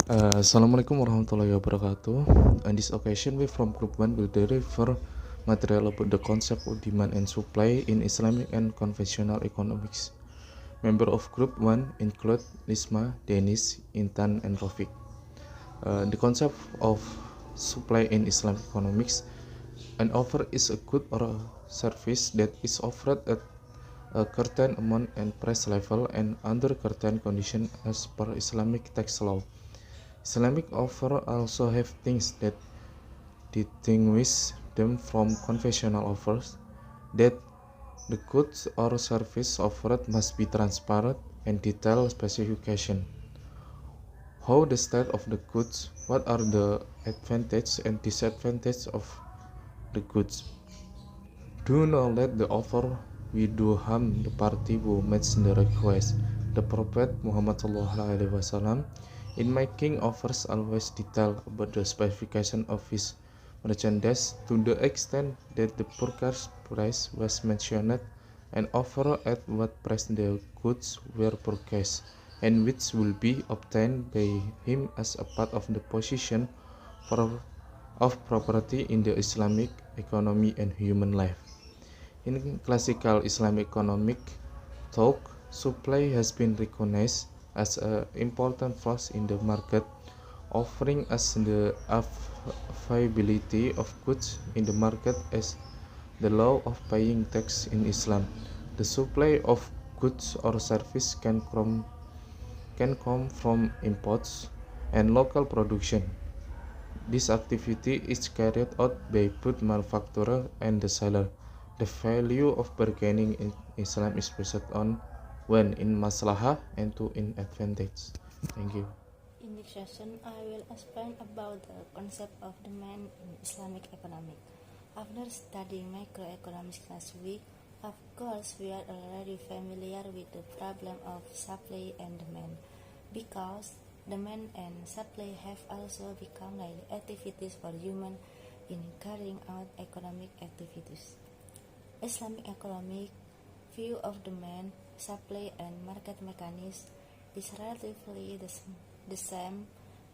Assalamualaikum warahmatullahi wabarakatuh. On this occasion, we from Group 1 will deliver material about the concept of demand and supply in Islamic and conventional economics. Member of Group 1 include Lisma, Denis, Intan, and Rofik. The concept of supply in Islamic economics: an offer is a good or a service that is offered at a certain amount and price level and under certain condition as per Islamic tax law. Islamic offer also have things that distinguish them from conventional offers, that the goods or service offered must be transparent and detailed specification. How the state of the goods, what are the advantages and disadvantages of the goods. Do not let the offer we do harm the party who makes the request. The Prophet Muhammad SAW, in making offers, always detail about the specification of his merchandise to the extent that the purchase price was mentioned and offer at what price the goods were purchased, and which will be obtained by him as a part of the position for of property in the Islamic economy and human life. In classical Islamic economic talk, supply has been recognized as an important force in the market, offering us the availability of goods in the market as the law of paying tax in Islam. The supply of goods or service can come from imports and local production. This activity is carried out by both manufacturer and the seller. The value of bargaining in Islam is based on one in maslahah and two in advantage. Thank you. In this session, I will explain about the concept of demand in Islamic economics. After studying macroeconomics last week, of course, we are already familiar with the problem of supply and demand, because demand and supply have also become daily activities for humans in carrying out economic activities. Islamic economic view of demand, supply, and market mechanisms is relatively the same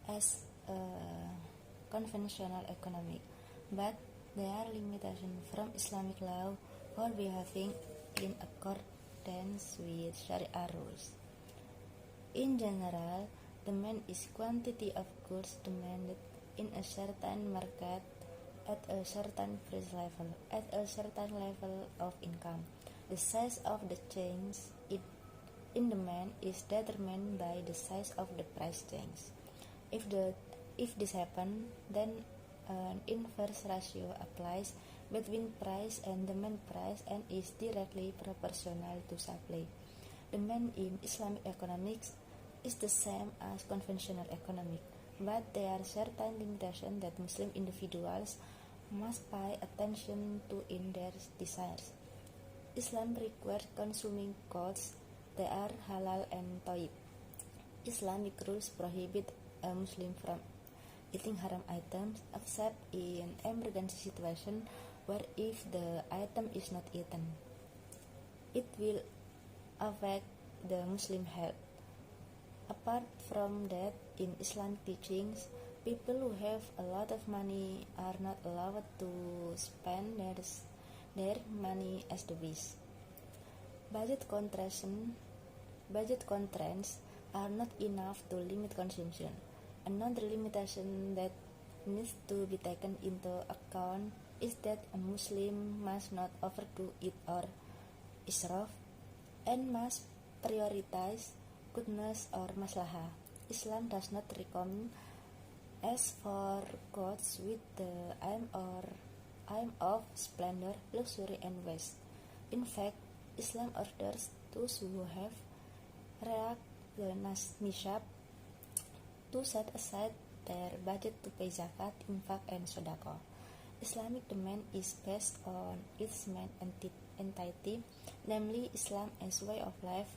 as conventional economic, but there are limitations from Islamic law for behaving in accordance with Sharia rules. In general, demand is quantity of goods demanded in a certain market at a certain price level, at a certain level of income. The size of the change in demand is determined by the size of the price change. If this happens, then an inverse ratio applies between price and demand price and is directly proportional to supply. Demand in Islamic economics is the same as conventional economic, but there are certain limitations that Muslim individuals must pay attention to in their desires. Islam requires consuming goods that are halal and toyib. Islamic rules prohibit a Muslim from eating haram items except in emergency situation, where if the item is not eaten, it will affect the Muslim health. Apart from that, in Islamic teachings, people who have a lot of money are not allowed to spend their money as they wish. Budget constraints are not enough to limit consumption. Another limitation that needs to be taken into account is that a Muslim must not overdo it or israf, and must prioritize goodness or maslahah. Islam does not recommend as for goods with the aim of splendor, luxury, and waste. In fact, Islam orders those who have reached the nishab to set aside their budget to pay zakat, infak, and sodaqah. Islamic demand is based on its main entity, namely Islam as way of life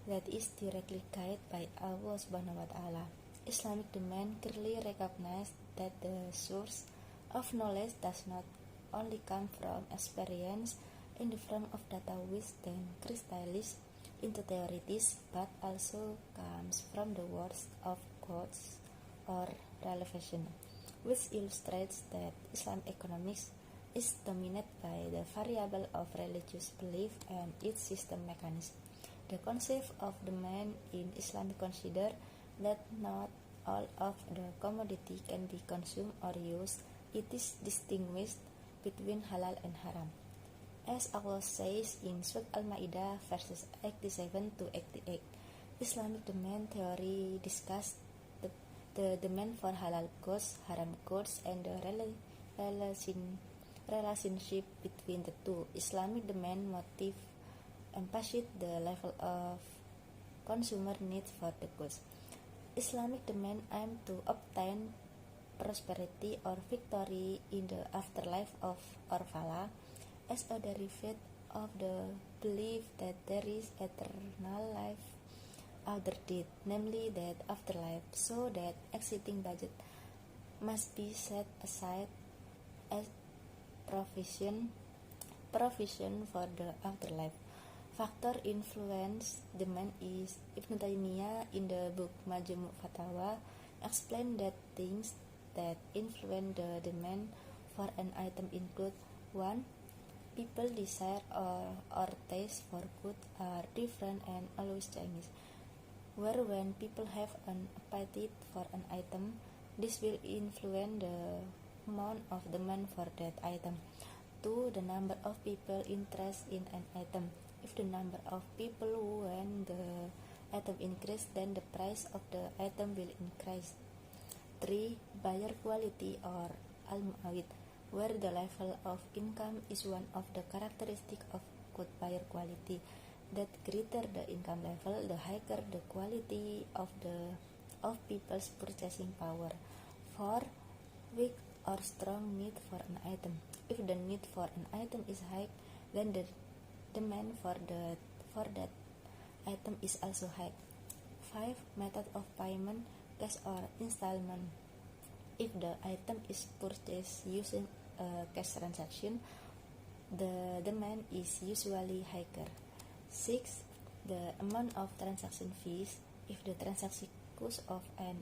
that is directly guided by Allah Subhanahu wa Ta'ala. Islamic demand clearly recognizes that the source of knowledge does not only come from experience in the form of data which then crystallizes into theories, but also comes from the words of quotes or relevation, which illustrates that Islamic economics is dominated by the variable of religious belief and its system mechanism. The concept of demand in Islam considers that not all of the commodity can be consumed or used. It is distinguished between halal and haram. As Allah says in Surah Al-Ma'idah verses 87 to 88, Islamic demand theory discusses the demand for halal goods, haram goods, and the relationship between the two. Islamic demand motive emphasizes the level of consumer need for the goods. Islamic demand aims to obtain prosperity or victory in the afterlife of or fala, as a derivative of the belief that there is eternal life after death, namely that afterlife, so that existing budget must be set aside as provision for the afterlife. Factor influence demand is Ibn Taymiyah in the book Majmu' Fatawa explained that things that influence the demand for an item include 1. People desire or taste for good are different and always changes. Where when people have an appetite for an item, this will influence the amount of demand for that item. 2. The number of people interested in an item. If the number of people when the item increase, then the price of the item will increase. 3. Buyer quality or al-mu'awid, where the level of income is one of the characteristics of good buyer quality. That greater the income level, the higher the quality of people's purchasing power. 4. Weak or strong need for an item. If the need for an item is high, then the demand for that item is also high. 5. Method of payment, cash or installment. If the item is purchased using a cash transaction, the demand is usually higher. 6. The amount of transaction fees. If the transaction costs of an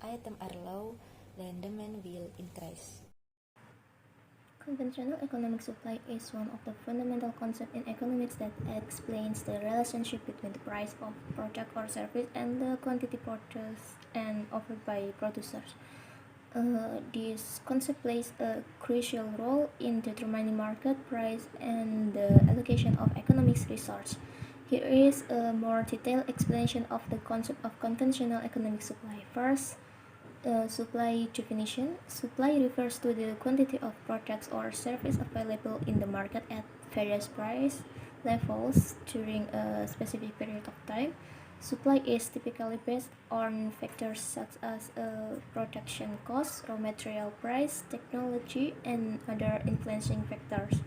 item are low, then demand will increase. Conventional economic supply is one of the fundamental concepts in economics that explains the relationship between the price of product or service and the quantity produced and offered by producers. This concept plays a crucial role in determining market price and the allocation of economic resources. Here is a more detailed explanation of the concept of conventional economic supply. First, supply definition. Supply refers to the quantity of products or service available in the market at various price levels during a specific period of time. Supply is typically based on factors such as production cost, raw material price, technology, and other influencing factors.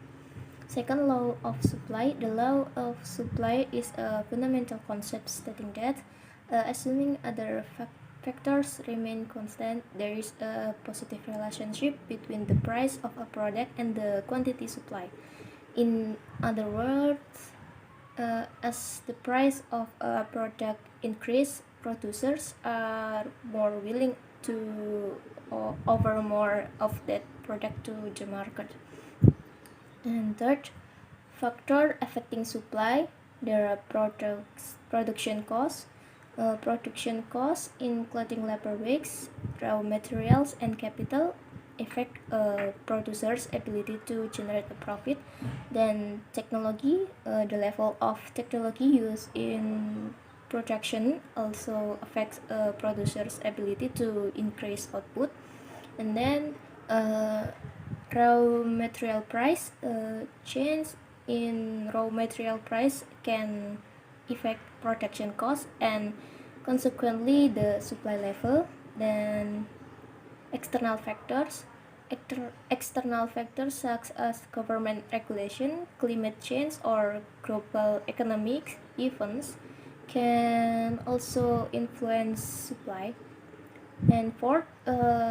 Second, law of supply. The law of supply is a fundamental concept stating that, assuming other factors remain constant, there is a positive relationship between the price of a product and the quantity supply. In other words, as the price of a product increases, producers are more willing to offer more of that product to the market. And third, factor affecting supply. There are production costs. Production costs, including labor wages, raw materials, and capital, affect producers' ability to generate a profit. Then technology, the level of technology used in production also affects producers' ability to increase output. And then raw material price, change in raw material price can affect production cost and consequently the supply level. Then external factors. External factors such as government regulation, climate change, or global economic events can also influence supply. And fourth,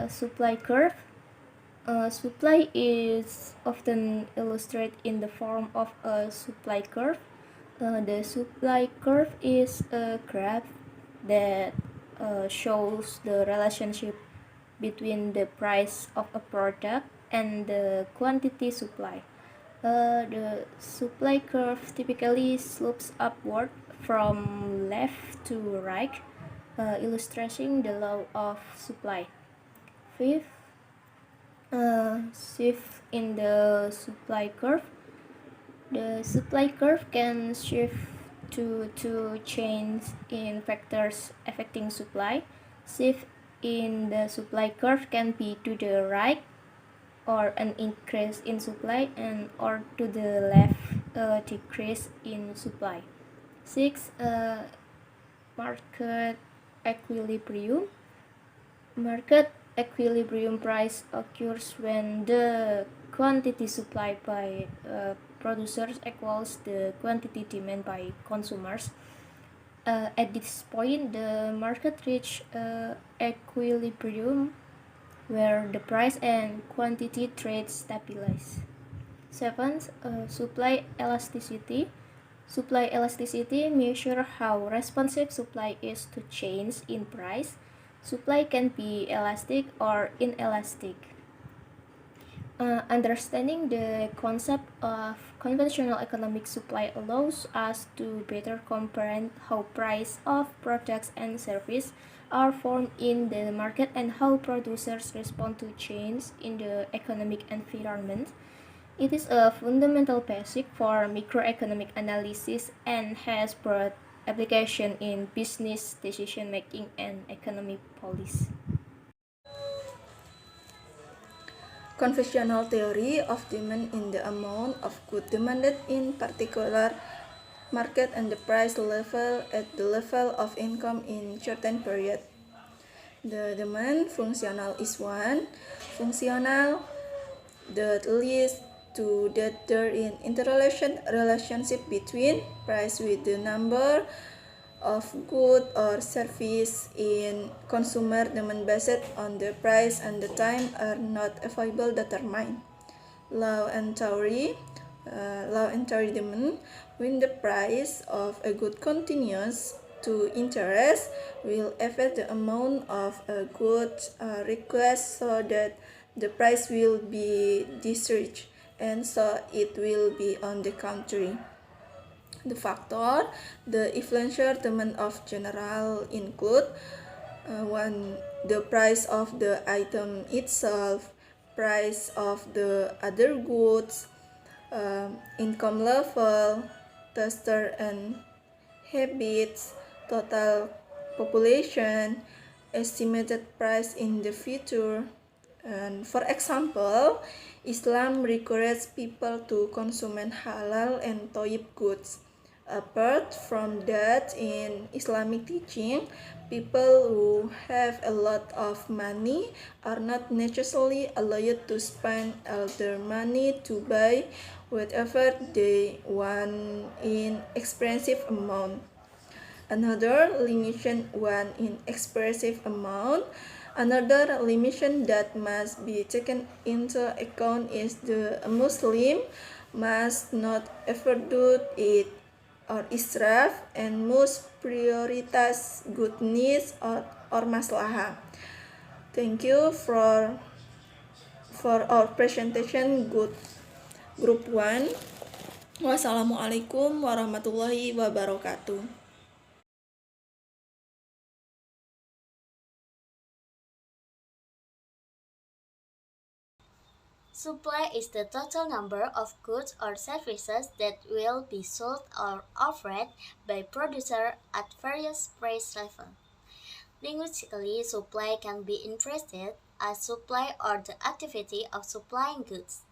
supply curve. Supply is often illustrated in the form of a supply curve. The supply curve is a graph that shows the relationship between the price of a product and the quantity supply. The supply curve typically slopes upward from left to right, illustrating the law of supply. Fifth, shift in the supply curve. The supply curve can shift to change in factors affecting supply. Shift in the supply curve can be to the right or an increase in supply and or to the left a decrease in supply. 6. Market equilibrium. Market equilibrium price occurs when the quantity supplied by producers equals the quantity demand by consumers. At this point, the market reaches equilibrium where the price and quantity trade stabilize. 7. Supply elasticity. Supply elasticity measures how responsive supply is to change in price. Supply can be elastic or inelastic. Understanding the concept of conventional economic supply allows us to better comprehend how price of products and services are formed in the market and how producers respond to change in the economic environment. It is a fundamental basic for microeconomic analysis and has broad application in business decision making and economic policy. Conventional theory of demand in the amount of goods demanded in particular market and the price level at the level of income in certain period. The demand functional is one functional that leads to that there is interrelationship between price with the number of good or service in consumer demand based on the price and the time are not available determined. Law and theory demand when the price of a good continues to increase will affect the amount of a good request so that the price will be decreased and so it will be on the contrary. The factor the influential demand of general include one the price of the item itself, price of the other goods, income level, tester and habits, total population, estimated price in the future. And for example, Islam requires people to consume halal and toyib goods. Apart from that, in Islamic teaching, people who have a lot of money are not necessarily allowed to spend all their money to buy whatever they want in expensive amount. Another limitation one in expressive amount. Another limitation that must be taken into account is the Muslim must not overdo it or israf and must prioritize good needs or maslahah. Thank you for our presentation group 1. Wassalamualaikum warahmatullahi wabarakatuh. Supply is the total number of goods or services that will be sold or offered by producer at various price levels. Linguistically, supply can be interpreted as supply or the activity of supplying goods.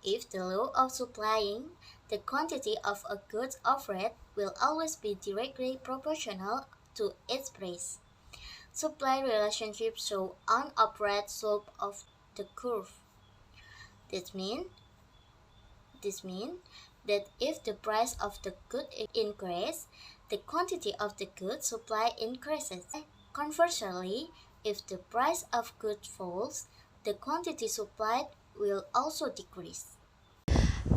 If the law of supplying, the quantity of a good offered will always be directly proportional to its price. Supply relationships show an upward slope of the curve. This means that if the price of the good increases, the quantity of the good supply increases. Conversely, if the price of goods falls, the quantity supplied will also decrease.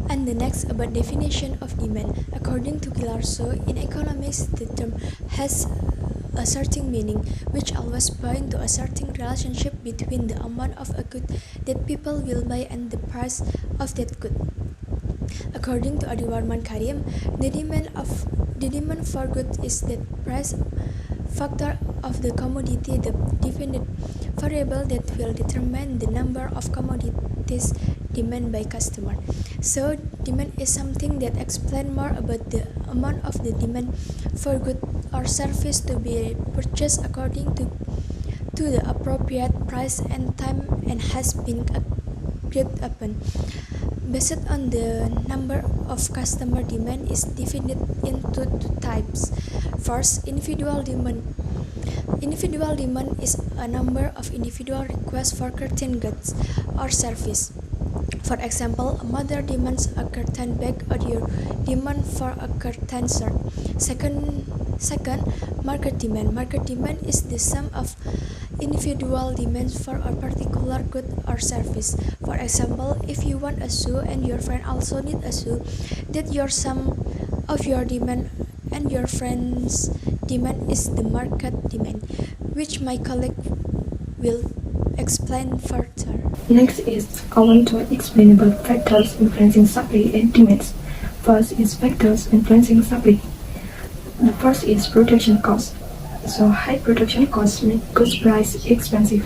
And the next about definition of demand. According to Gillarzo, in economics, the term has a certain meaning, which always points to a certain relationship between the amount of a good that people will buy and the price of that good. According to Adiwarman Karim, the demand for goods is the price factor of the commodity, the definite variable that will determine the number of commodities demanded by customer. So demand is something that explains more about the amount of the demand for good or service to be purchased according to the appropriate price and time and has been agreed upon. Based on the number of customer demand is divided into two types. First, individual demand. Individual demand is a number of individual requests for certain goods or service. For example, a mother demands a curtain bag or you demand for a curtain shirt. Second, market demand. Market demand is the sum of individual demands for a particular good or service. For example, if you want a shoe and your friend also need a shoe, that your sum of your demand and your friend's demand is the market demand, which my colleague will explain further. Next is I want to explain about factors influencing supply and demands. First is factors influencing supply. The first is production cost. So high production costs make goods price expensive.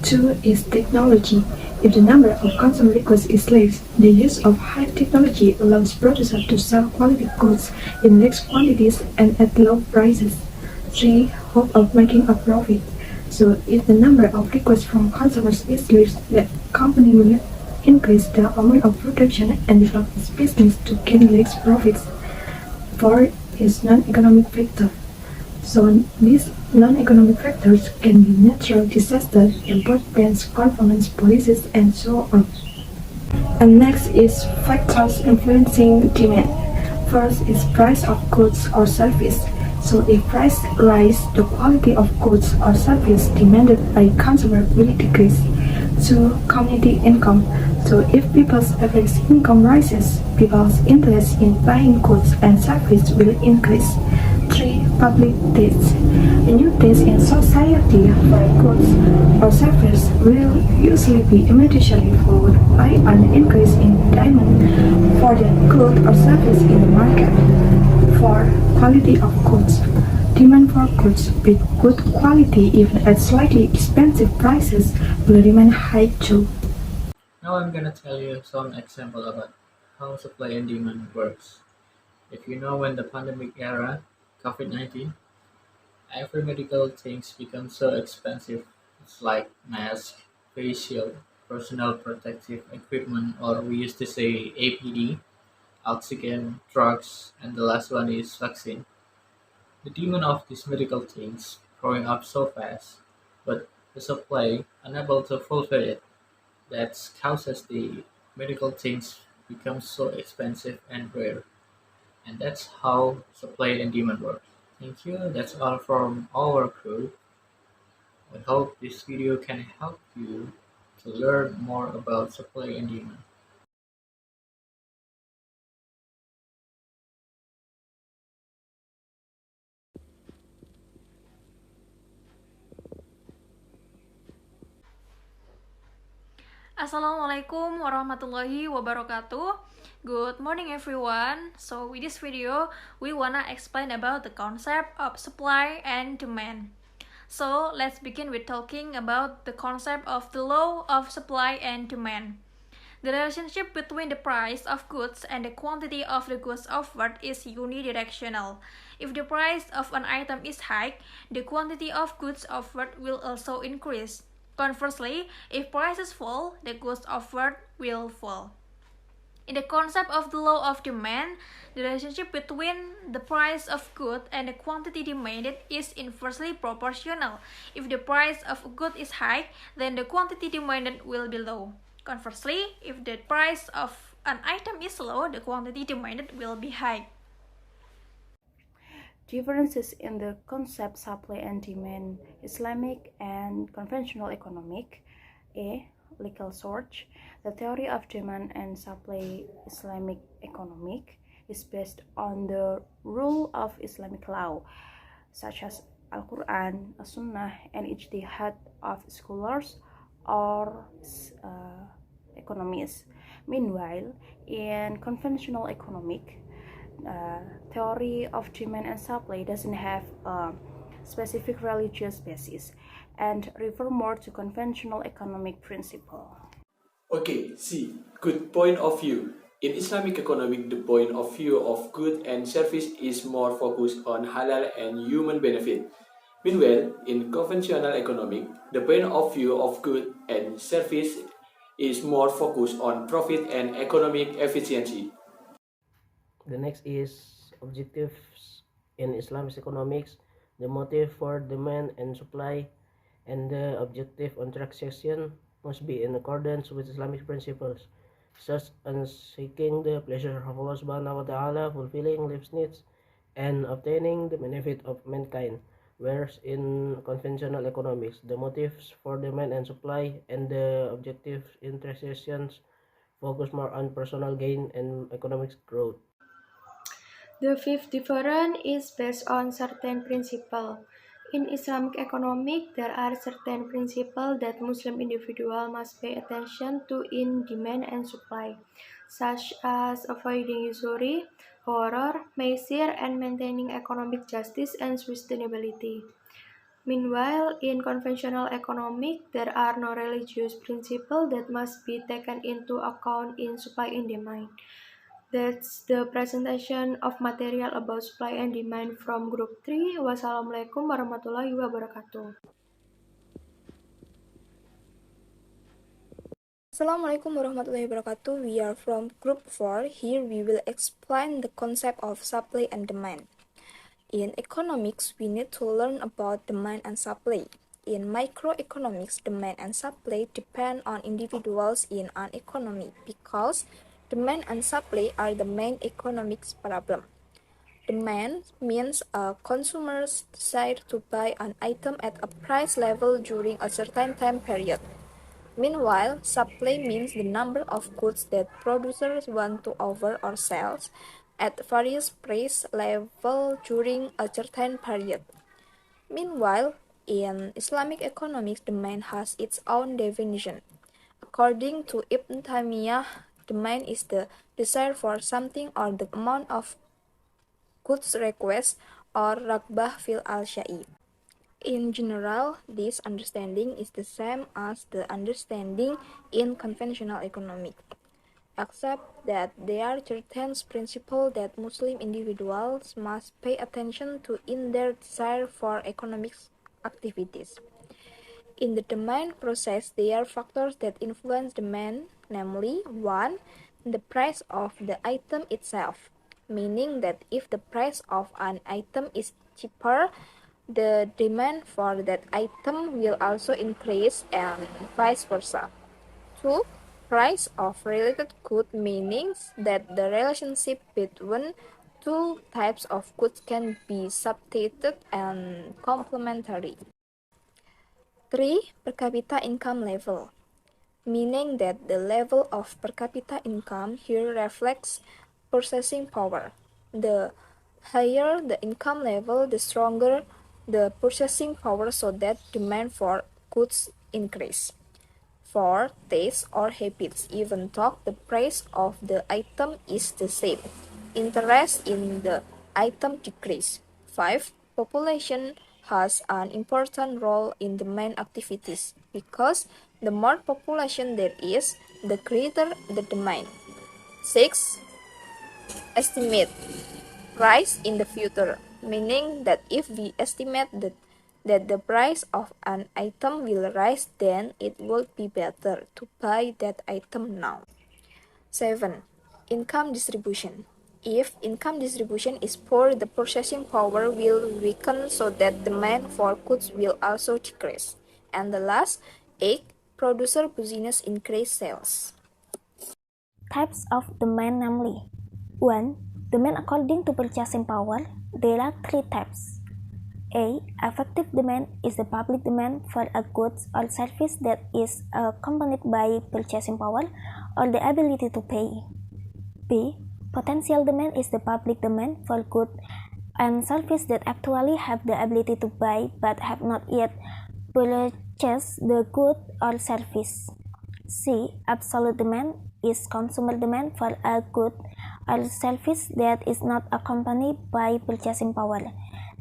Two is technology. If the number of consumer requests is less, the use of high technology allows producers to sell quality goods in large quantities and at low prices. Three, hope of making a profit. So if the number of requests from consumers is less, the company will increase the amount of production and develop its business to gain large profits. Four is non-economic factor. So these non-economic factors can be natural disasters, import bans, government policies, and so on. And next is factors influencing demand. First is price of goods or service. So if price rise, the quality of goods or service demanded by consumer will decrease. Two, community income. So if people's average income rises, people's interest in buying goods and services will increase. Three, public taste. A new taste in society for goods or service will usually be immediately followed by an increase in demand for the good or service in the market. Four, quality of goods. Demand for goods with good quality, even at slightly expensive prices, will remain high too. Now I'm gonna tell you some example about how supply and demand works. If you know when the pandemic era, COVID-19, every medical things become so expensive. It's like mask, face shield, personal protective equipment, or we used to say APD, oxygen, drugs, and the last one is vaccine. The demand of these medical things growing up so fast, but the supply unable to fulfill it. That causes the medical things become so expensive and rare. And that's how supply and demand works. Thank you. That's all from our crew. I hope this video can help you to learn more about supply and demand. Assalamualaikum warahmatullahi wabarakatuh. Good morning everyone. So with this video, we wanna explain about the concept of supply and demand. So let's begin with talking about the concept of the law of supply and demand. The relationship between the price of goods and the quantity of the goods offered is unidirectional. If the price of an item is high, the quantity of goods offered will also increase. Conversely, if prices fall, the goods offered will fall. In the concept of the law of demand, the relationship between the price of good and the quantity demanded is inversely proportional. If the price of a good is high, then the quantity demanded will be low. Conversely, if the price of an item is low, the quantity demanded will be high. Differences in the concept supply and demand, Islamic and conventional economic. A. legal source. The theory of demand and supply Islamic economic is based on the rule of Islamic law, such as Al-Quran, As-Sunnah, and ijtihad of scholars or economists. Meanwhile, in conventional economic, theory of demand and supply doesn't have a specific religious basis and refer more to conventional economic principle. Okay, see, good point of view. In Islamic economic, the point of view of good and service is more focused on halal and human benefit. Meanwhile, in conventional economic, the point of view of good and service is more focused on profit and economic efficiency. The next is objectives in Islamic economics, the motive for demand and supply, and the objective on transaction must be in accordance with Islamic principles, such as seeking the pleasure of Allah subhanahu wa ta'ala, fulfilling life's needs, and obtaining the benefit of mankind. Whereas in conventional economics, the motives for demand and supply and the objectives in transactions focus more on personal gain and economic growth. The fifth difference is based on certain principles. In Islamic economic, there are certain principles that Muslim individuals must pay attention to in demand and supply, such as avoiding usury, horror, maisir, and maintaining economic justice and sustainability. Meanwhile, in conventional economic, there are no religious principles that must be taken into account in supply and demand. That's the presentation of material about supply and demand from group 3. Wassalamualaikum warahmatullahi wabarakatuh. Assalamualaikum warahmatullahi wabarakatuh. We are from group 4. Here we will explain the concept of supply and demand. In economics, we need to learn about demand and supply. In microeconomics, demand and supply depend on individuals in an economy because demand and supply are the main economics problem. Demand means a consumer's desire to buy an item at a price level during a certain time period. Meanwhile, supply means the number of goods that producers want to offer or sell at various price level during a certain period. Meanwhile, in Islamic economics, demand has its own definition. According to Ibn Taymiyyah, demand is the desire for something or the amount of goods request or ragbah fil al-syai. In general, this understanding is the same as the understanding in conventional economics, except that there are certain principles that Muslim individuals must pay attention to in their desire for economic activities. In the demand process, there are factors that influence demand, namely 1. The price of the item itself, meaning that if the price of an item is cheaper, the demand for that item will also increase and vice versa. 2. Price of related good, meaning that the relationship between two types of goods can be substituted and complementary. 3. Per capita income level, meaning that the level of per capita income here reflects purchasing power. The higher the income level, the stronger the purchasing power, so that demand for goods increase. 4. Taste or habits, even though the price of the item is the same, interest in the item decrease. 5. Population has an important role in demand activities because the more population there is, the greater the demand. 6. Estimate price in the future, meaning that if we estimate that the price of an item will rise, then it would be better to buy that item now. 7. Income distribution. If income distribution is poor, the purchasing power will weaken, so that demand for goods will also decrease. And the last, 8. Producer business increase sales. Types of demand, namely 1. Demand according to purchasing power. There are 3 types. A. Effective demand is the public demand for a goods or service that is accompanied by purchasing power or the ability to pay. B. Potential demand is the public demand for goods and services that actually have the ability to buy but have not yet purchased the good or service. C. Absolute demand is consumer demand for a good or service that is not accompanied by purchasing power.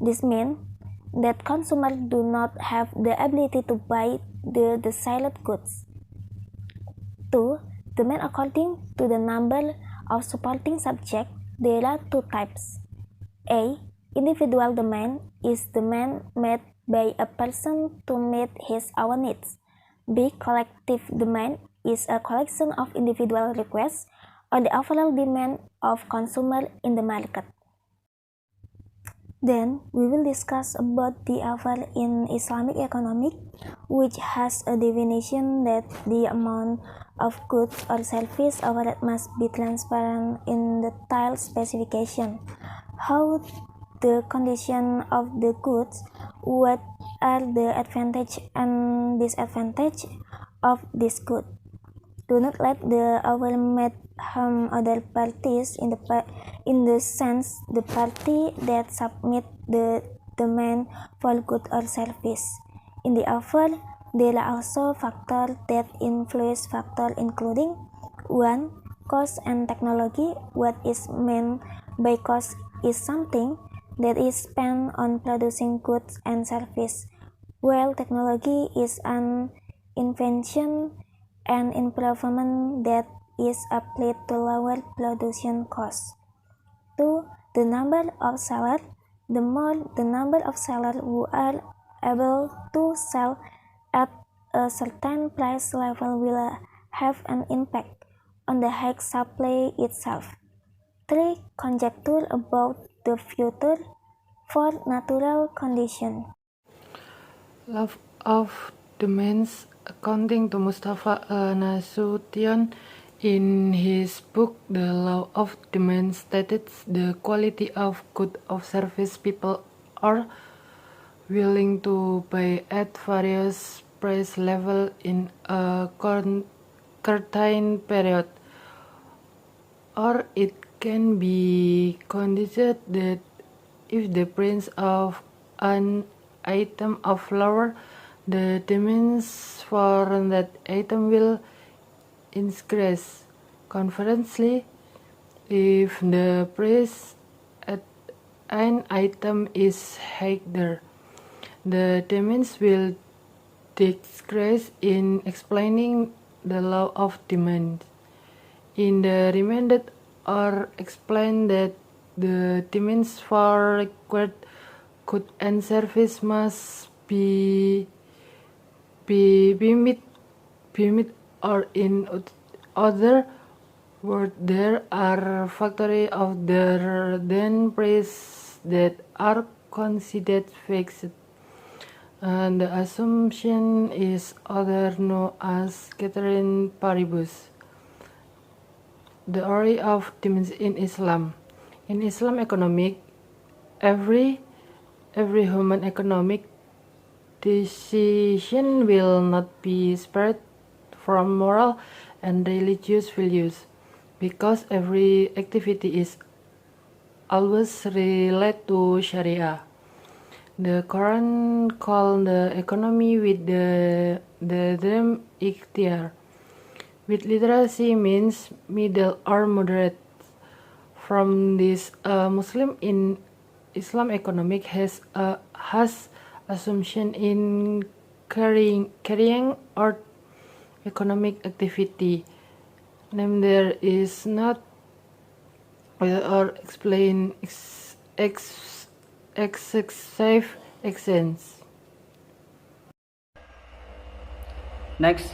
This means that consumers do not have the ability to buy the desired goods. 2. Demand according to the number of supporting subjects. There are two types. A. Individual demand is demand made by a person to meet his own needs. B. Collective demand is a collection of individual requests or the overall demand of consumers in the market. Then we will discuss about the offer in Islamic economics, which has a definition that the amount of goods or service offered must be transparent in the detailed specification. How the condition of the goods, what are the advantages and disadvantages of this good. Do not let the offer made harm other parties in the sense the party that submit the demand for good or service. In the offer, there are also factors that influence factors including 1. Cost and technology. What is meant by cost is something that is spent on producing goods and services, while technology is an invention and improvement that is applied to lower production costs. 2. The number of sellers. The more the number of sellers who are able to sell at a certain price level will have an impact on the high supply itself. 3. Conjecture about the future. 4. Natural condition. Law of demands. According to Mustafa Nasution, in his book The Law of Demand states the quality of good of service people are willing to pay at various price level in a certain period, or it can be considered that if the price of an item of lower, the demands for that item will increase. Conversely, if the price at an item is higher, the demands will decrease. In explaining the law of demand, in the remainder or explain that the demands for required goods and service must be met, or in other words, there are factors other than price that are considered fixed, and the assumption is other known as ceteris paribus. The theory of demand in Islam. In Islam economic, every human economic decision will not be spared from moral and religious values, because every activity is always related to Sharia. The Quran calls the economy with the term ikhtiar, which literally means middle or moderate. From this, a Muslim in Islam economic has assumption in carrying out economic activity. Name there is not or explain excessive actions. Next,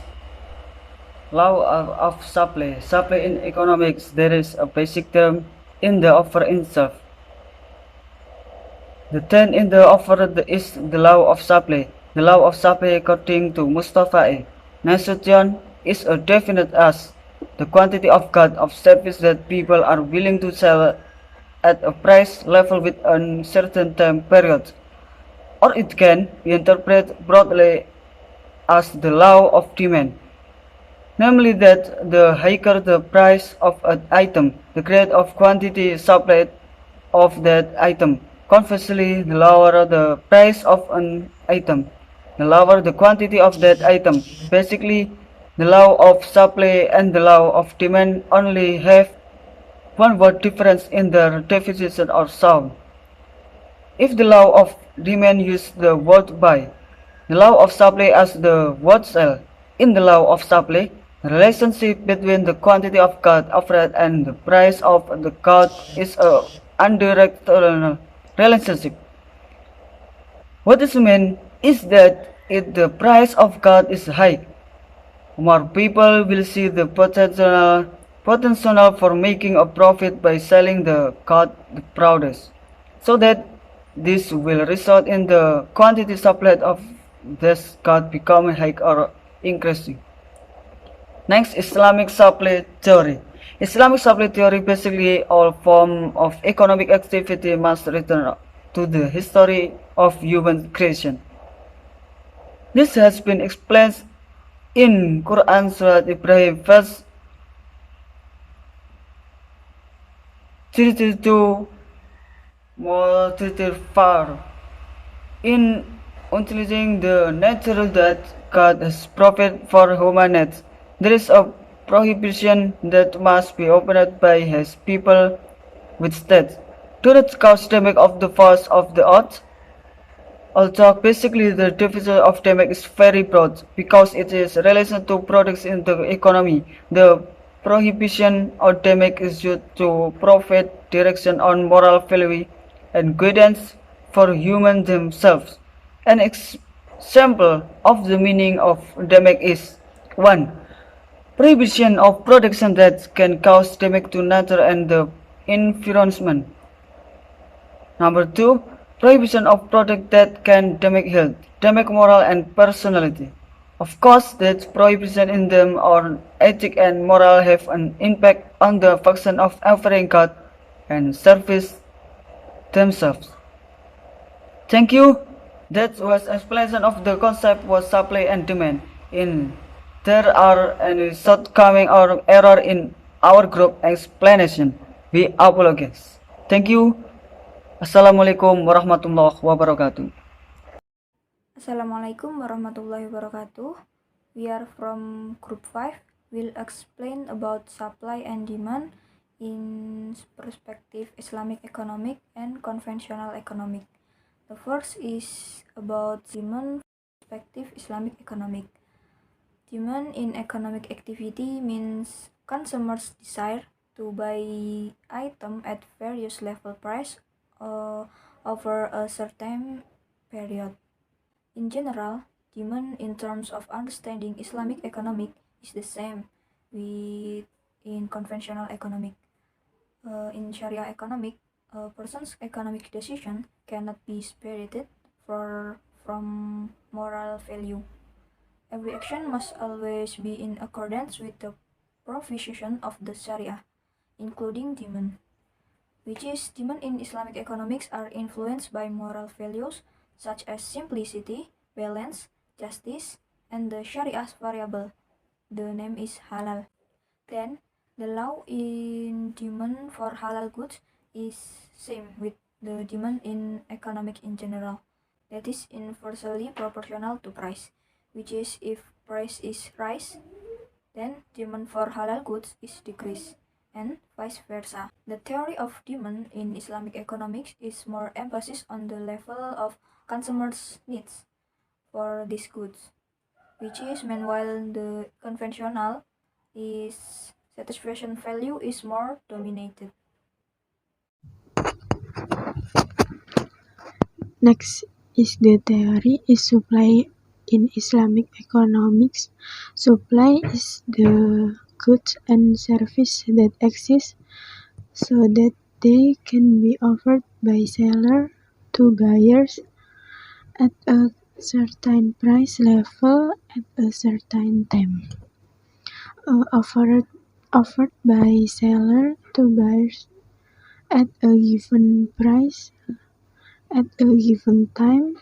law of supply. Supply in economics, there is a basic term in the offer itself. The term in the offer is the law of supply. The law of supply, according to Mustafa Nasution, is defined as the quantity of goods of service that people are willing to sell at a price level with a certain time period. or it can be interpreted broadly as the law of demand, namely that the higher the price of an item, the greater of quantity supplied of that item. Conversely, the lower the price of an item, the lower the quantity of that item. Basically, the law of supply and the law of demand only have one word difference in their definition or sound. If the law of demand uses the word buy, the law of supply as the word sell. In the law of supply, the relationship between the quantity of goods offered and the price of the goods is a unidirectional relationship. What is meant is that if the price of goods is high, more people will see the potential for making a profit by selling the goods the produce, so that this will result in the quantity supplied of this goods becoming high or increasing. Next, Islamic supply theory. Islamic supply theory basically all form of economic activity must return to the history of human creation. This has been explained in Quran Surah Ibrahim verse 32 more 34. In utilizing the natural that God has provided for human needs, there is a prohibition that must be obeyed by his people with state. Do not cause damage of the force of the earth. Although basically the definition of damage is very broad because it is relation to products in the economy. The prohibition of damage is used to provide direction on moral value and guidance for humans themselves. An example of the meaning of damage is 1. Prohibition of production that can cause damage to nature and the environment. Number 2. Prohibition of products that can damage health, damage moral and personality. Of course, that prohibition in them on ethic and moral have an impact on the function of offering God and service themselves. Thank you. That was explanation of the concept was supply and demand. In there are any shortcoming or error in our group explanation, we apologize. Thank you. Assalamualaikum warahmatullahi wabarakatuh. Assalamualaikum warahmatullahi wabarakatuh. We are from group 5. We'll explain about supply and demand in perspective Islamic economic and conventional economic. The first is about demand perspective Islamic economic. Demand in economic activity means consumers' desire to buy item at various level price over a certain period. In general, demand in terms of understanding Islamic economic is the same with in conventional economic. In Sharia economic, a person's economic decision cannot be separated from moral value. Every action must always be in accordance with the provision of the Sharia, including demand, which is demand in Islamic economics are influenced by moral values such as simplicity, balance, justice, and the Shariah's variable. The name is halal. Then, the law in demand for halal goods is same with the demand in economic in general. That is inversely proportional to price, which is if price is rise, then demand for halal goods is decrease, and vice versa. The theory of demand in Islamic economics is more emphasis on the level of consumers' needs for these goods, which is meanwhile the conventional is satisfaction value is more dominated. Next is the theory is supply in Islamic economics. Supply is the goods and service that exist so that they can be offered by seller to buyers at a certain price level at a certain time. Offered by seller to buyers at a given price at a given time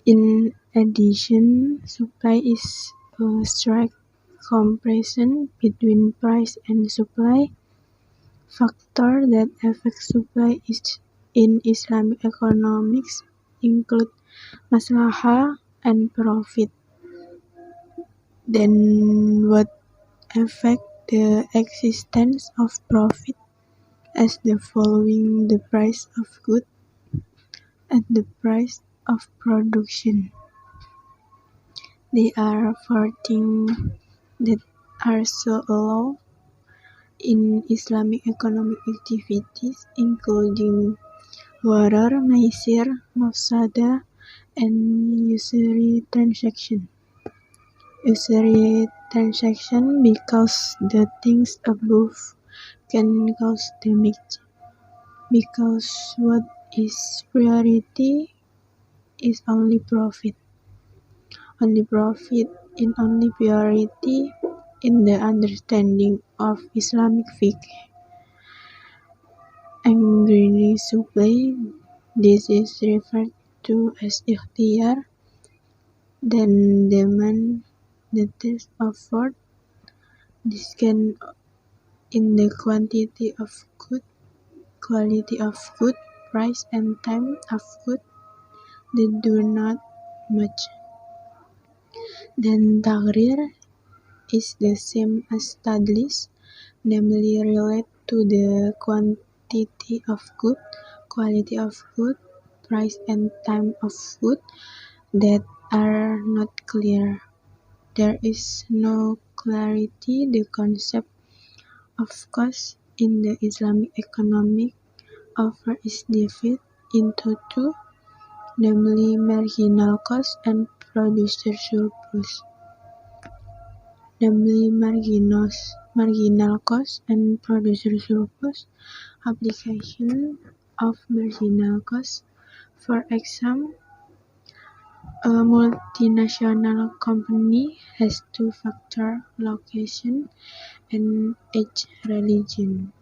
In addition, supply is a strict comparison between price and supply. Factors that affect supply in Islamic economics include maslahah and profit. Then what affect the existence of profit as the following: the price of goods and the price of production. There are 4 things that are so allowed in Islamic economic activities, including gharar, maisir, mafsada, and usury transaction. Usury transaction because the things above can cause damage, because what is priority is only profit. Only profit in only priority in the understanding of Islamic fiqh. Angry supply, this is referred to as ikhtiyar. Then demand, the test of worth. This can in the quantity of good, quality of good, price and time of good that do not match. Then taqrir is the same as tadlis, namely relate to the quantity of good, quality of good, price and time of good that are not clear. There is no clarity. The concept of cost in the Islamic economic offer is divided into 2, namely marginal cost and producer surplus. Namely marginal cost and producer surplus. Application of marginal cost. For example, a multinational company has 2 factors: location and age religion.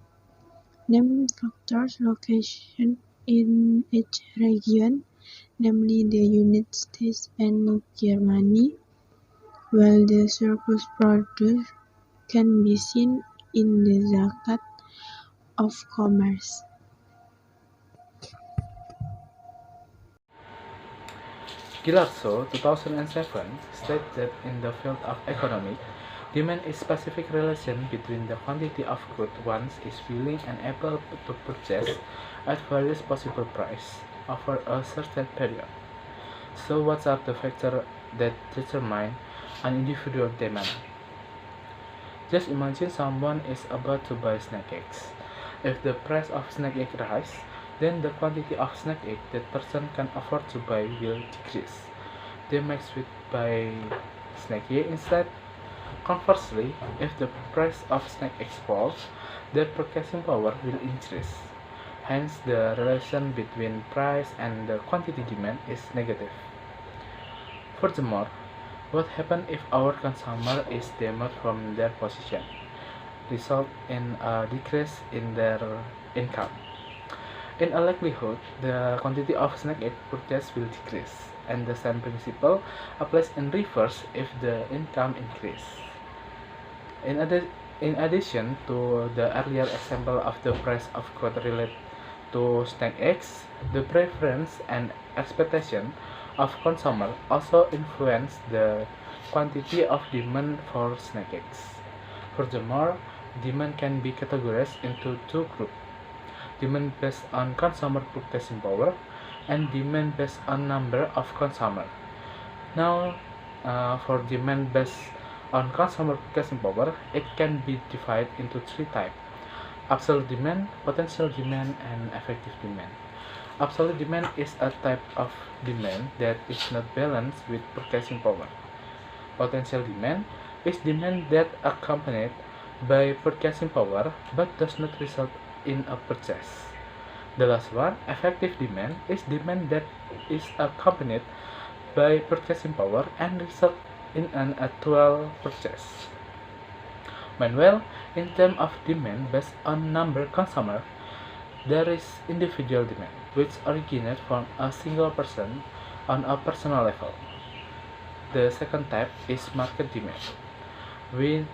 Name factors: location in each region, namely the United States and Germany, while the surplus product can be seen in the zakat of commerce. Ghilarzo, 2007, states that in the field of economics, demand is specific relation between the quantity of goods one is willing and able to purchase at various possible prices over a certain period. So what are the factors that determine an individual demand? Just imagine someone is about to buy snack eggs. If the price of snack egg rises, then the quantity of snack egg that person can afford to buy will decrease. They might switch buy snack egg instead. Conversely, if the price of snack eggs falls, their purchasing power will increase. Hence, the relation between price and the quantity demand is negative. Furthermore, what happens if our consumer is demoted from their position, result in a decrease in their income? In a likelihood, the quantity of snack egg purchased will decrease, and the same principle applies in reverse if the income increases. In addition to the earlier example of the price of goods related to snack eggs, the preference and expectation of consumer also influence the quantity of demand for snack eggs. Furthermore, demand can be categorized into 2 groups: demand based on consumer purchasing power and demand based on number of consumers. Now, for demand based on consumer purchasing power, it can be divided into 3 types: absolute demand, potential demand, and effective demand. Absolute demand is a type of demand that is not balanced with purchasing power. Potential demand is demand that accompanied by purchasing power but does not result in a purchase. The last one, effective demand, is demand that is accompanied by purchasing power and result in an actual purchase. Meanwhile, in terms of demand based on number of consumers, there is individual demand, which originates from a single person on a personal level. The second type is market demand, which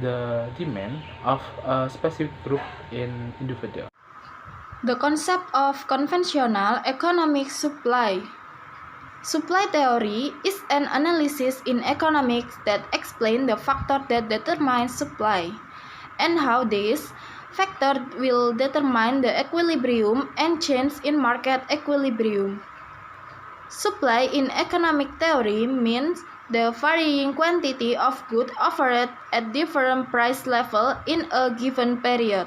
the demand of a specific group in individual. The concept of conventional economic supply. Supply theory is an analysis in economics that explains the factors that determine supply and how these factors will determine the equilibrium and change in market equilibrium. Supply in economic theory means the varying quantity of goods offered at different price levels in a given period.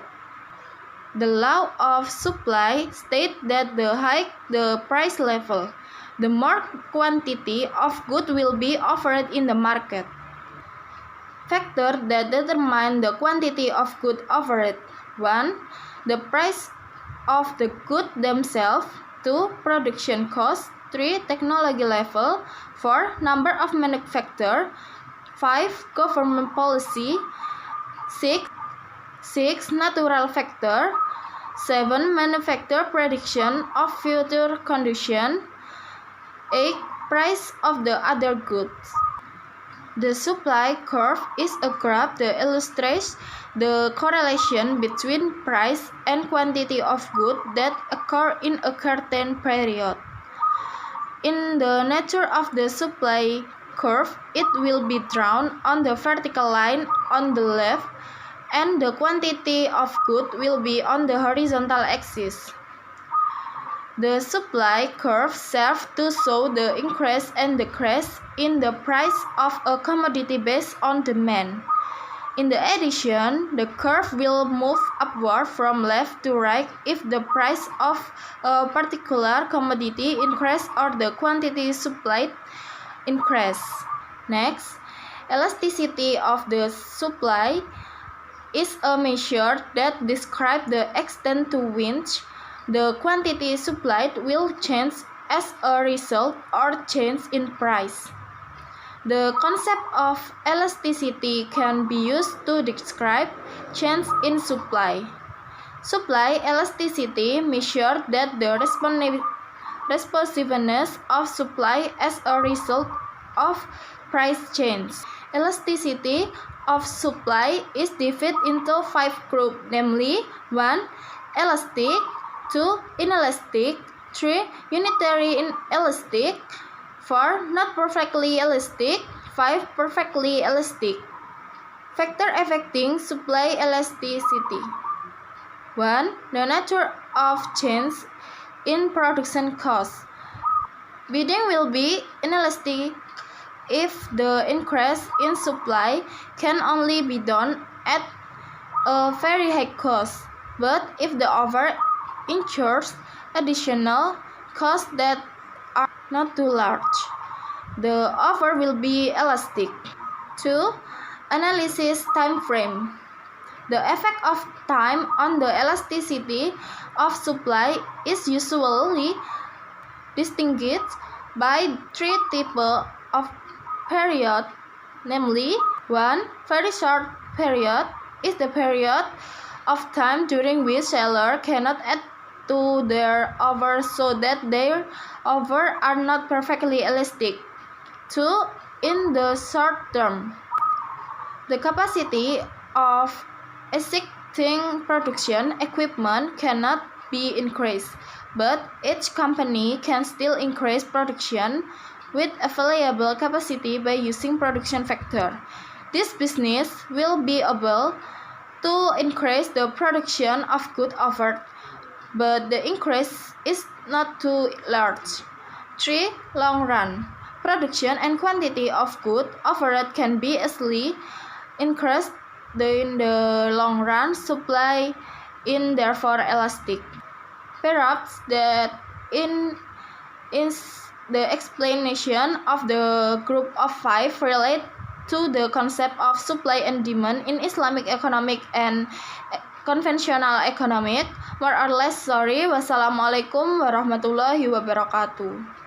The law of supply states that the higher the price level, the more quantity of goods will be offered in the market. Factors that determine the quantity of goods offered: 1. The price of the goods themselves. 2. Production cost. 3. Technology level. 4. Number of manufacturers. 5. Government policy. 6. Natural factor. 7. Manufacturer prediction of future condition. 8. Price of the other goods. The supply curve is a graph that illustrates the correlation between price and quantity of goods that occur in a certain period. In the nature of the supply curve, it will be drawn on the vertical line on the left, and the quantity of goods will be on the horizontal axis. The supply curve serves to show the increase and decrease in the price of a commodity based on demand. In addition, the curve will move upward from left to right if the price of a particular commodity increases or the quantity supplied increases. Next, elasticity of the supply is a measure that describes the extent to which the quantity supplied will change as a result or change in price. The concept of elasticity can be used to describe change in supply. Supply elasticity measures that the responsiveness of supply as a result of price change. Elasticity of supply is divided into 5 groups, namely 1. Elastic, 2. Inelastic, 3. Unitary inelastic, 4. Not perfectly elastic, 5. Perfectly elastic. Factor affecting supply elasticity. 1. The nature of change in production cost. Bidding will be inelastic if the increase in supply can only be done at a very high cost, but if the offer incurs additional costs that are not too large, the offer will be elastic. 2. Analysis time frame. The effect of time on the elasticity of supply is usually distinguished by 3 types of period, namely 1. Very short period is the period of time during which sellers cannot add to their offer so that their offers are not perfectly elastic. 2. In the short term, the capacity of existing production equipment cannot be increased, but each company can still increase production with available capacity by using production factor. This business will be able to increase the production of goods offered, but the increase is not too large. 3. Long run. Production and quantity of goods offered can be easily increased in the long run. Supply is therefore elastic. Perhaps that is the explanation of the group of 5 relate to the concept of supply and demand in Islamic economic and conventional economic. More or less, sorry. Wassalamualaikum warahmatullahi wabarakatuh.